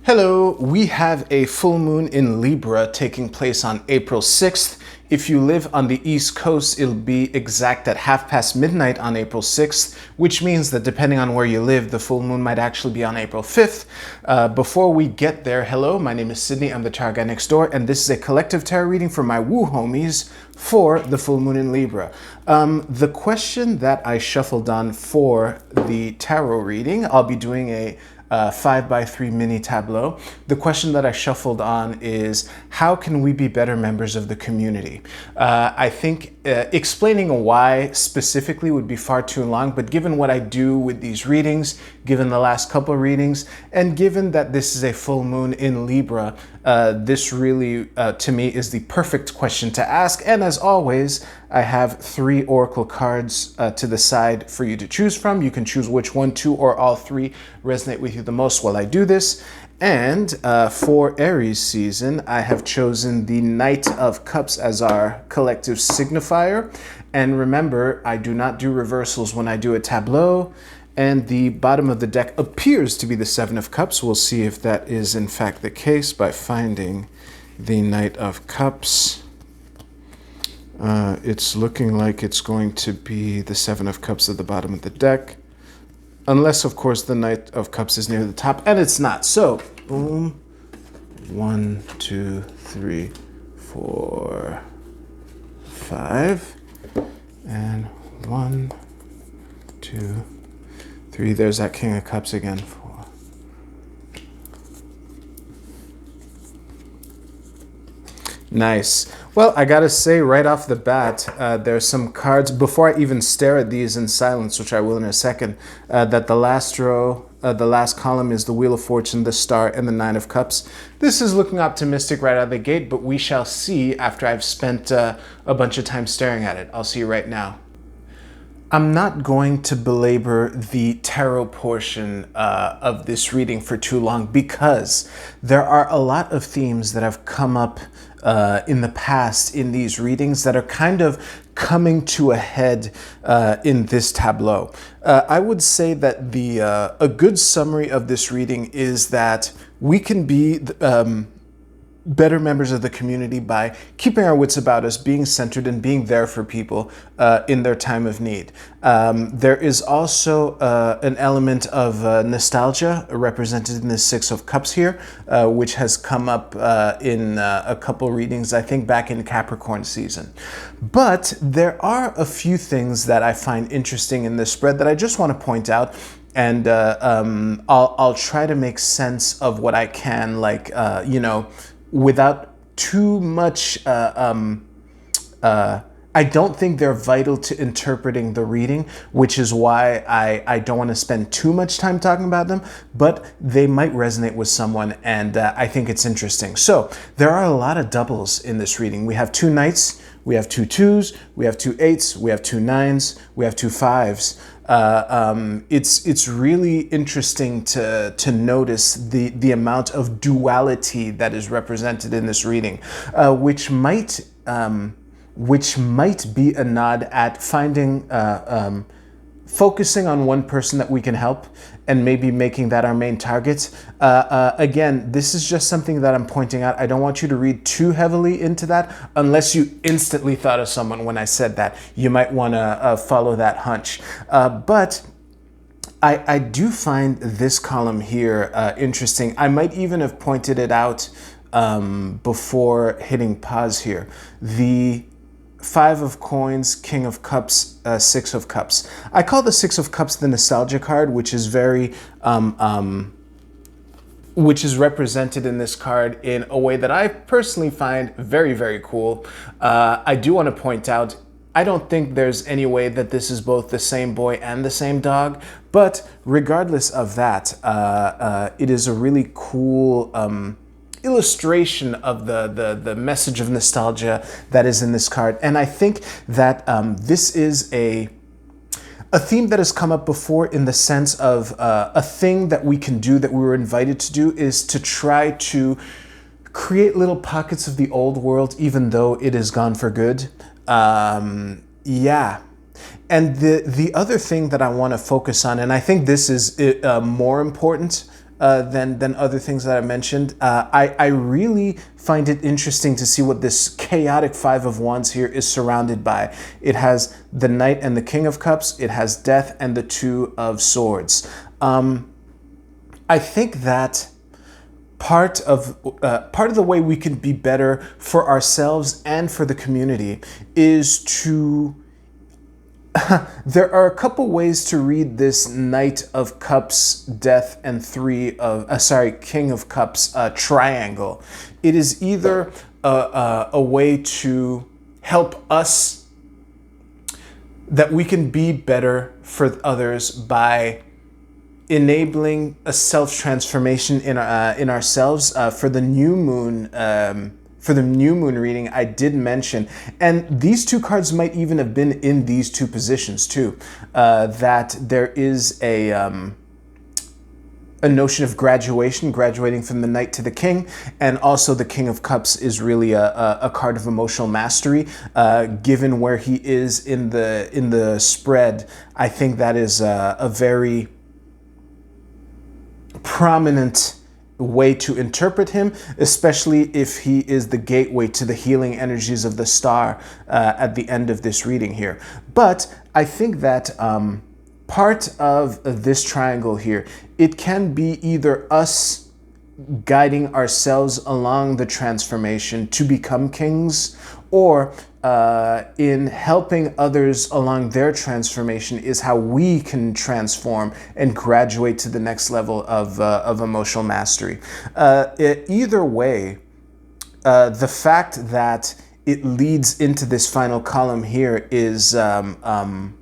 Hello, we have a full moon in Libra taking place on April 6th. If you live on the East Coast, it'll be exact at midnight on April 6th, which means that depending on where you live, the full moon might actually be on April 5th. Before we get there, hello, my name is Sydney, I'm the tarot guy next door, and this is a collective tarot reading for my woo homies for the full moon in Libra. The question that I shuffled on for the tarot reading, I'll be doing a 5x3 mini tableau. The question that I shuffled on is, how can we be better members of the community? I think explaining why specifically would be far too long, but given what I do with these readings, given the last couple of readings, and given that this is a full moon in Libra, this really, to me, is the perfect question to ask. And as always, I have 3 oracle cards to the side for you to choose from. You can choose which one, 2, or all 3 resonate with you the most while I do this. And for Aries season, I have chosen the Knight of Cups as our collective signifier. And remember, I do not do reversals when I do a tableau. And the bottom of the deck appears to be the 7 of Cups. We'll see if that is in fact the case by finding the Knight of Cups. It's looking like it's going to be the 7 of Cups at the bottom of the deck. Unless, of course, the Knight of Cups is near the top, and it's not. So, boom. 1, 2, 3, 4, 5. And 1, 2, 3. There's that King of Cups again. 4. Nice. Well, I gotta say right off the bat, there's some cards, before I even stare at these in silence, which I will in a second, that the last row, the last column is the Wheel of Fortune, the Star, and the 9 of Cups. This is looking optimistic right out of the gate, but we shall see after I've spent a bunch of time staring at it. I'll see you right now. I'm not going to belabor the tarot portion of this reading for too long because there are a lot of themes that have come up in the past in these readings that are kind of coming to a head in this tableau. I would say that a good summary of this reading is that we can be better members of the community by keeping our wits about us, being centered, and being there for people in their time of need. There is also an element of nostalgia represented in the 6 of Cups here, which has come up in a couple readings, I think back in Capricorn season. But there are a few things that I find interesting in this spread that I just want to point out. And I'll try to make sense of what I can, like, without too much, I don't think they're vital to interpreting the reading, which is why I don't want to spend too much time talking about them, but they might resonate with someone, and I think it's interesting. So there are a lot of doubles in this reading. We have 2 Knights, we have 2 2s, we have 2 8s, we have 2 9s, we have 2 5s. It's really interesting to notice the amount of duality that is represented in this reading, which might be a nod at finding focusing on one person that we can help and maybe making that our main target. Again, this is just something that I'm pointing out. I don't want you to read too heavily into that unless you instantly thought of someone when I said that. You might want to follow that hunch. But I do find this column here interesting. I might even have pointed it out before hitting pause here. The 5 of Coins, King of Cups, 6 of Cups. I call the 6 of Cups the nostalgia card, which is very, which is represented in this card in a way that I personally find very, very cool. I do want to point out, I don't think there's any way that this is both the same boy and the same dog, but regardless of that, it is a really cool illustration of the message of nostalgia that is in this card. And I think that this is a theme that has come up before, in the sense of a thing that we can do, that we were invited to do, is to try to create little pockets of the old world, even though it is gone for good. Yeah. And the other thing that I want to focus on, and I think this is more important than other things that I mentioned. I really find it interesting to see what this chaotic Five of Wands here is surrounded by. It has the Knight and the King of Cups. It has Death and the Two of Swords. I think that part of the way we can be better for ourselves and for the community is to there are a couple ways to read this Knight of Cups, Death, and King of Cups triangle. It is either a way to help us, that we can be better for others by enabling a self-transformation in ourselves. For the new moon reading, I did mention, and these two cards might even have been in these two positions too, that there is a notion of graduating from the Knight to the King, and also the King of Cups is really a card of emotional mastery. Given where he is in the spread, I think that is a very prominent way to interpret him, especially if he is the gateway to the healing energies of the star at the end of this reading here. But I think that part of this triangle here, it can be either us guiding ourselves along the transformation to become kings, or in helping others along their transformation is how we can transform and graduate to the next level of emotional mastery. Either way, the fact that it leads into this final column here is an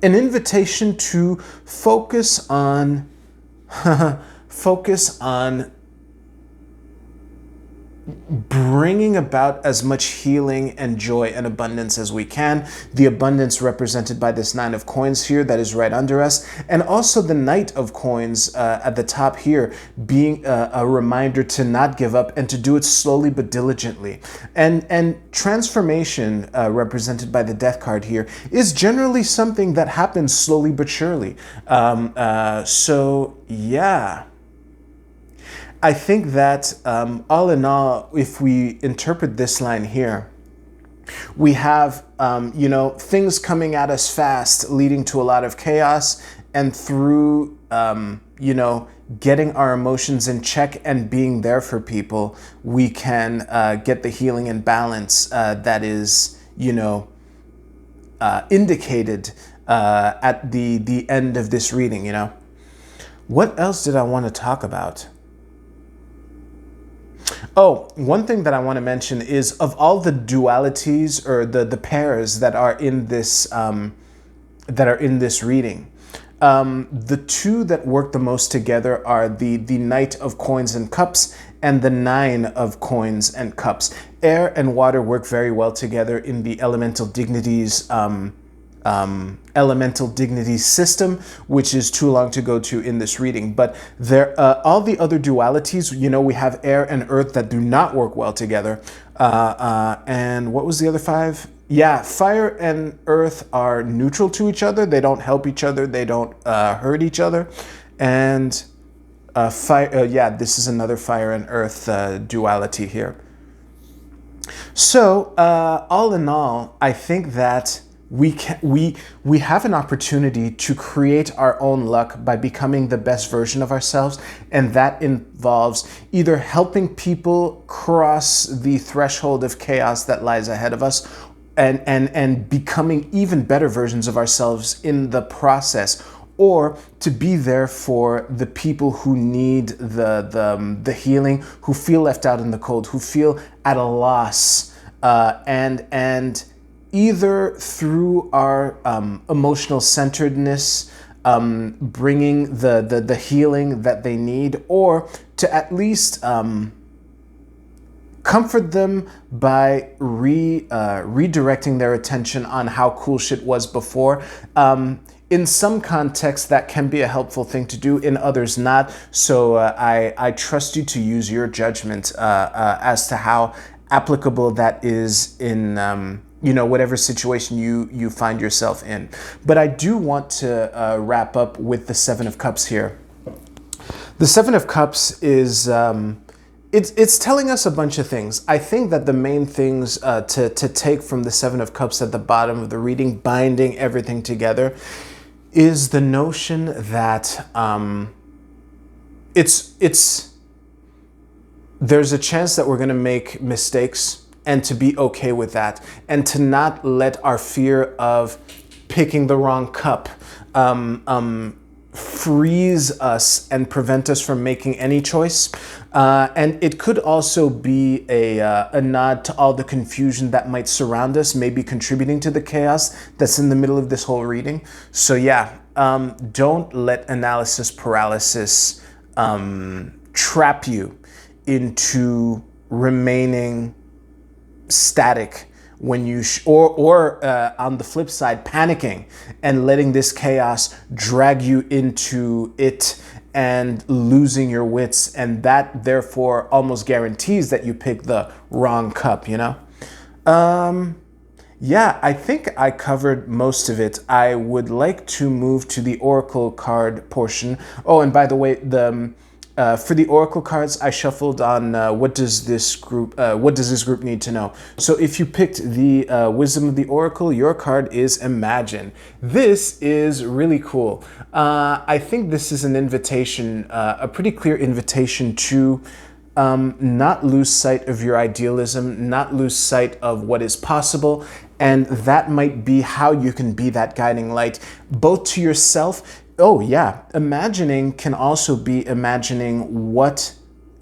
invitation to focus on bringing about as much healing and joy and abundance as we can. The abundance represented by this Nine of Coins here that is right under us, and also the Knight of Coins at the top here being a reminder to not give up and to do it slowly but diligently. And transformation, represented by the Death card here, is generally something that happens slowly but surely. So yeah, I think that all in all, if we interpret this line here, we have, things coming at us fast, leading to a lot of chaos, and through, getting our emotions in check and being there for people, we can get the healing and balance that is, indicated at the end of this reading, What else did I want to talk about? Oh, one thing that I want to mention is, of all the dualities or the pairs that are in this reading, the two that work the most together are the Knight of Coins and Cups and the Nine of Coins and Cups. Air and water work very well together in the elemental dignities system, which is too long to go to in this reading. But there, all the other dualities, we have air and earth that do not work well together. And what was the other five? Yeah, fire and earth are neutral to each other. They don't help each other. They don't hurt each other. And this is another fire and earth duality here. So all in all, I think that we have an opportunity to create our own luck by becoming the best version of ourselves, and that involves either helping people cross the threshold of chaos that lies ahead of us, and becoming even better versions of ourselves in the process, or to be there for the people who need the healing, who feel left out in the cold, who feel at a loss, and either through our emotional centeredness, bringing the healing that they need, or to at least comfort them by redirecting their attention on how cool shit was before. In some contexts, that can be a helpful thing to do, in others not. So I trust you to use your judgment as to how applicable that is in whatever situation you find yourself in. But I do want to wrap up with the Seven of Cups here. The Seven of Cups is it's telling us a bunch of things. I think that the main things to take from the Seven of Cups at the bottom of the reading, binding everything together, is the notion that there's a chance that we're going to make mistakes, and to be okay with that, and to not let our fear of picking the wrong cup freeze us and prevent us from making any choice. And it could also be a nod to all the confusion that might surround us, maybe contributing to the chaos that's in the middle of this whole reading. So yeah, don't let analysis paralysis trap you into remaining static when you or on the flip side, panicking and letting this chaos drag you into it and losing your wits, and that therefore almost guarantees that you pick the wrong cup, you know? Yeah, I think I covered most of it. I would like to move to the Oracle card portion. Oh, and by the way, for the Oracle cards, I shuffled on what does this group need to know. So if you picked the Wisdom of the Oracle, your card is Imagine. This is really cool. I think this is an invitation, a pretty clear invitation to not lose sight of your idealism, not lose sight of what is possible, and that might be how you can be that guiding light, both to yourself. Oh yeah, imagining can also be imagining what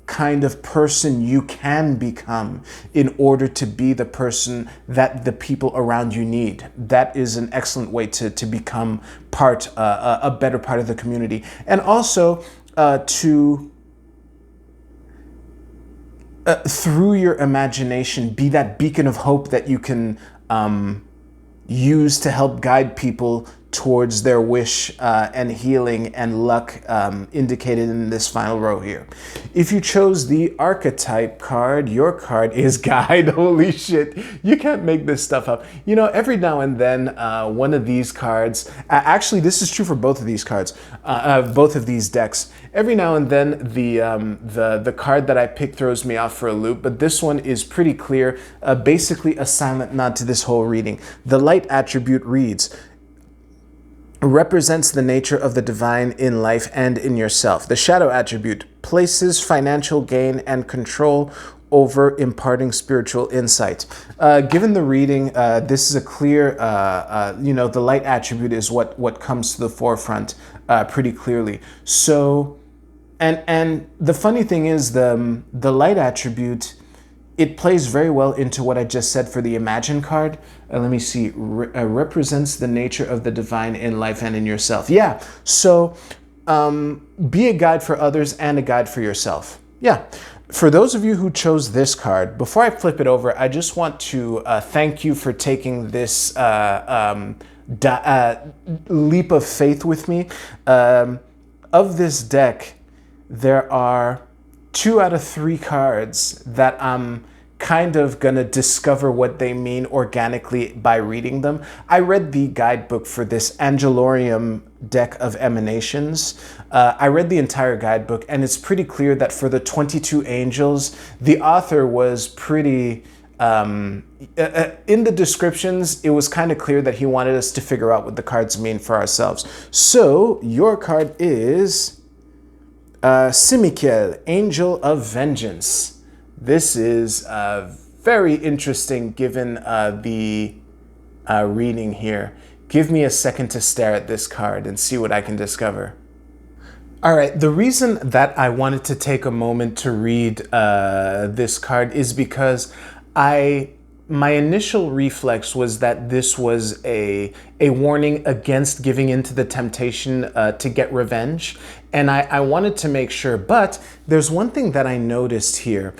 kind of person you can become in order to be the person that the people around you need. That is an excellent way to become a better part of the community. And also through your imagination, be that beacon of hope that you can use to help guide people towards their wish and healing and luck indicated in this final row here. If you chose the Archetype card, your card is Guide. Holy shit, you can't make this stuff up. You know, every now and then one of these cards, actually this is true for both of these cards, both of these decks. Every now and then the card that I pick throws me off for a loop, but this one is pretty clear, basically a silent nod to this whole reading. The Light attribute reads, represents the nature of the divine in life and in yourself. The Shadow attribute places financial gain and control over imparting spiritual insight. Given the reading, this is a clear, the Light attribute is what comes to the forefront pretty clearly. So, and the funny thing is the Light attribute, it plays very well into what I just said for the Imagine card. Let me see, represents the nature of the divine in life and in yourself. Yeah, so be a guide for others and a guide for yourself. Yeah, for those of you who chose this card, before I flip it over, I just want to thank you for taking this leap of faith with me. Of this deck, there are 2 out of 3 cards that I'm kind of gonna discover what they mean organically by reading them. I read the guidebook for this Angelorium deck of emanations. I read the entire guidebook, and it's pretty clear that for the 22 angels, the author was pretty in the descriptions, it was kind of clear that he wanted us to figure out what the cards mean for ourselves. So your card is Simikiel, Angel of Vengeance. This is very interesting given the reading here. Give me a second to stare at this card and see what I can discover. All right, the reason that I wanted to take a moment to read this card is because my initial reflex was that this was a warning against giving into the temptation to get revenge. And I wanted to make sure, but there's one thing that I noticed here.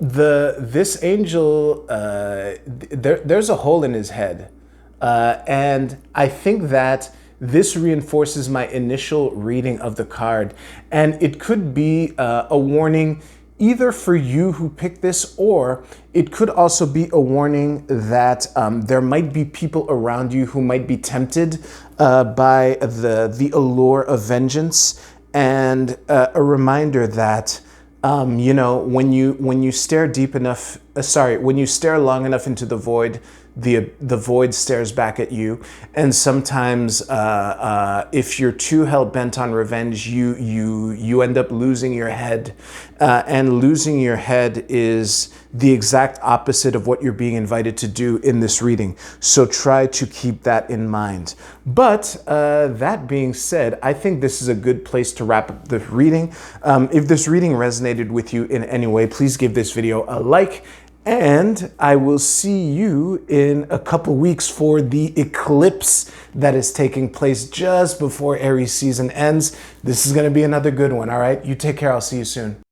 This angel, there's a hole in his head. And I think that this reinforces my initial reading of the card. And it could be a warning either for you who picked this, or it could also be a warning that there might be people around you who might be tempted by the allure of vengeance, and a reminder that you know, when you stare deep enough, when you stare long enough into the void, the void stares back at you. And sometimes, if you're too hell bent on revenge, you end up losing your head, and losing your head is the exact opposite of what you're being invited to do in this reading. So try to keep that in mind. But that being said, I think this is a good place to wrap up the reading. If this reading resonated with you in any way, please give this video a like, and I will see you in a couple weeks for the eclipse that is taking place just before Aries season ends. This is going to be another good one, all right? You take care. I'll see you soon.